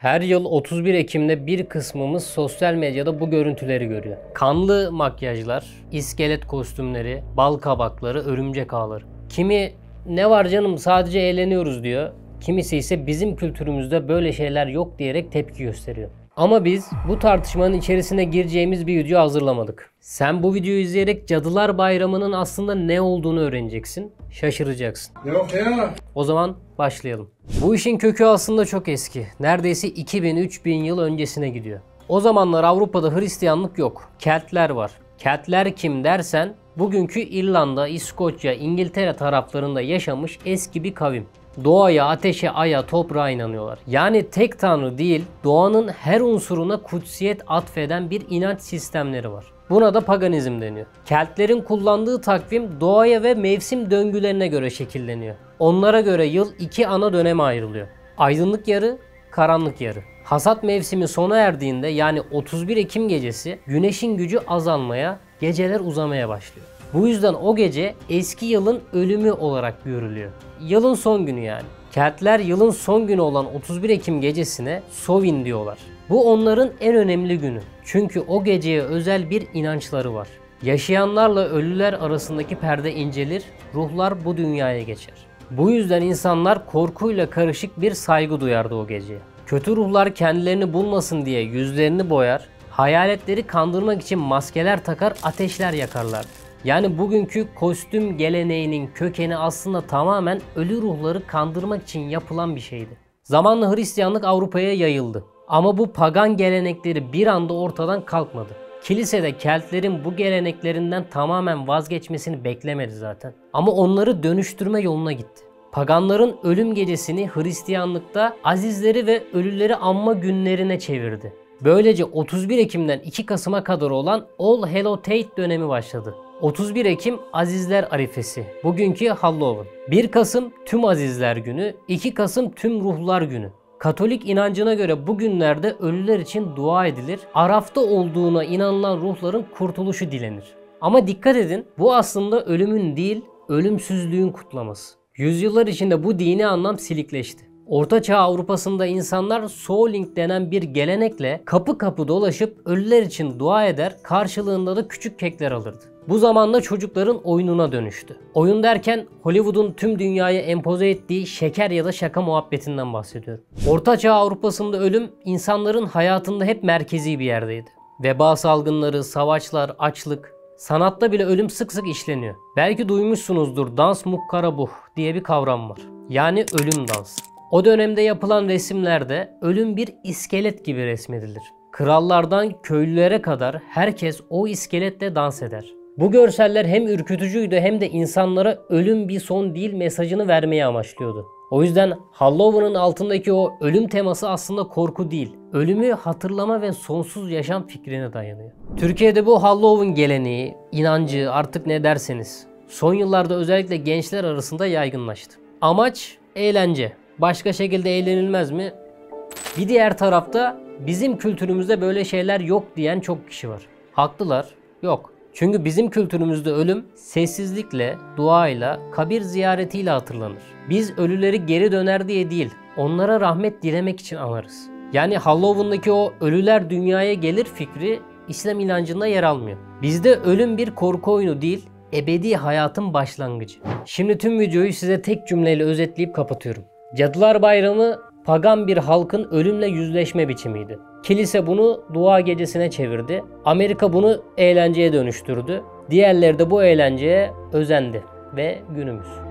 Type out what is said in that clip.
Her yıl 31 Ekim'de bir kısmımız sosyal medyada bu görüntüleri görüyor. Kanlı makyajlar, iskelet kostümleri, bal kabakları, örümcek ağları. Kimi ne var canım sadece eğleniyoruz diyor. Kimisi ise bizim kültürümüzde böyle şeyler yok diyerek tepki gösteriyor. Ama biz bu tartışmanın içerisine gireceğimiz bir video hazırlamadık. Sen bu videoyu izleyerek Cadılar Bayramı'nın aslında ne olduğunu öğreneceksin. Şaşıracaksın. Yok ya. O zaman başlayalım. Bu işin kökü aslında çok eski. Neredeyse 2000-3000 yıl öncesine gidiyor. O zamanlar Avrupa'da Hristiyanlık yok. Keltler var. Keltler kim dersen bugünkü İrlanda, İskoçya, İngiltere taraflarında yaşamış eski bir kavim. Doğaya, ateşe, aya, toprağa inanıyorlar. Yani tek tanrı değil, doğanın her unsuruna kutsiyet atfeden bir inanç sistemleri var. Buna da paganizm deniyor. Keltlerin kullandığı takvim doğaya ve mevsim döngülerine göre şekilleniyor. Onlara göre yıl iki ana döneme ayrılıyor. Aydınlık yarı, karanlık yarı. Hasat mevsimi sona erdiğinde yani 31 Ekim gecesi güneşin gücü azalmaya, geceler uzamaya başlıyor. Bu yüzden o gece eski yılın ölümü olarak görülüyor. Yılın son günü yani. Keltler yılın son günü olan 31 Ekim gecesine Samhain diyorlar. Bu onların en önemli günü. Çünkü o geceye özel bir inançları var. Yaşayanlarla ölüler arasındaki perde incelir, ruhlar bu dünyaya geçer. Bu yüzden insanlar korkuyla karışık bir saygı duyardı o geceye. Kötü ruhlar kendilerini bulmasın diye yüzlerini boyar, hayaletleri kandırmak için maskeler takar, ateşler yakarlardı. Yani bugünkü kostüm geleneğinin kökeni aslında tamamen ölü ruhları kandırmak için yapılan bir şeydi. Zamanla Hristiyanlık Avrupa'ya yayıldı. Ama bu pagan gelenekleri bir anda ortadan kalkmadı. Kilise de Keltlerin bu geleneklerinden tamamen vazgeçmesini beklemedi zaten. Ama onları dönüştürme yoluna gitti. Paganların ölüm gecesini Hristiyanlıkta azizleri ve ölüleri anma günlerine çevirdi. Böylece 31 Ekim'den 2 Kasım'a kadar olan All Hallows dönemi başladı. 31 Ekim Azizler Arifesi, bugünkü Halloween. 1 Kasım Tüm Azizler Günü, 2 Kasım Tüm Ruhlar Günü. Katolik inancına göre bu günlerde ölüler için dua edilir, Araf'ta olduğuna inanılan ruhların kurtuluşu dilenir. Ama dikkat edin, bu aslında ölümün değil, ölümsüzlüğün kutlaması. Yüzyıllar içinde bu dini anlam silikleşti. Orta Çağ Avrupa'sında insanlar Souling denen bir gelenekle kapı kapı dolaşıp ölüler için dua eder, karşılığında da küçük kekler alırdı. Bu zamanla çocukların oyununa dönüştü. Oyun derken Hollywood'un tüm dünyaya empoze ettiği şeker ya da şaka muhabbetinden bahsediyorum. Orta Çağ Avrupa'sında ölüm insanların hayatında hep merkezi bir yerdeydi. Veba salgınları, savaşlar, açlık, sanatta bile ölüm sık sık işleniyor. Belki duymuşsunuzdur, dans mukkarabuh diye bir kavram var. Yani ölüm dansı. O dönemde yapılan resimlerde ölüm bir iskelet gibi resmedilir. Krallardan köylülere kadar herkes o iskeletle dans eder. Bu görseller hem ürkütücüydü hem de insanlara ölüm bir son değil mesajını vermeyi amaçlıyordu. O yüzden Halloween'ın altındaki o ölüm teması aslında korku değil, ölümü hatırlama ve sonsuz yaşam fikrine dayanıyor. Türkiye'de bu Halloween geleneği, inancı artık ne derseniz son yıllarda özellikle gençler arasında yaygınlaştı. Amaç eğlence. Başka şekilde eğlenilmez mi? Bir diğer tarafta bizim kültürümüzde böyle şeyler yok diyen çok kişi var. Haklılar, yok. Çünkü bizim kültürümüzde ölüm sessizlikle, duayla, kabir ziyaretiyle hatırlanır. Biz ölüleri geri döner diye değil, onlara rahmet dilemek için anarız. Yani Halloween'daki o ölüler dünyaya gelir fikri İslam inancında yer almıyor. Bizde ölüm bir korku oyunu değil, ebedi hayatın başlangıcı. Şimdi tüm videoyu size tek cümleyle özetleyip kapatıyorum. Cadılar Bayramı pagan bir halkın ölümle yüzleşme biçimiydi. Kilise bunu dua gecesine çevirdi. Amerika bunu eğlenceye dönüştürdü. Diğerleri de bu eğlenceye özendi ve günümüz.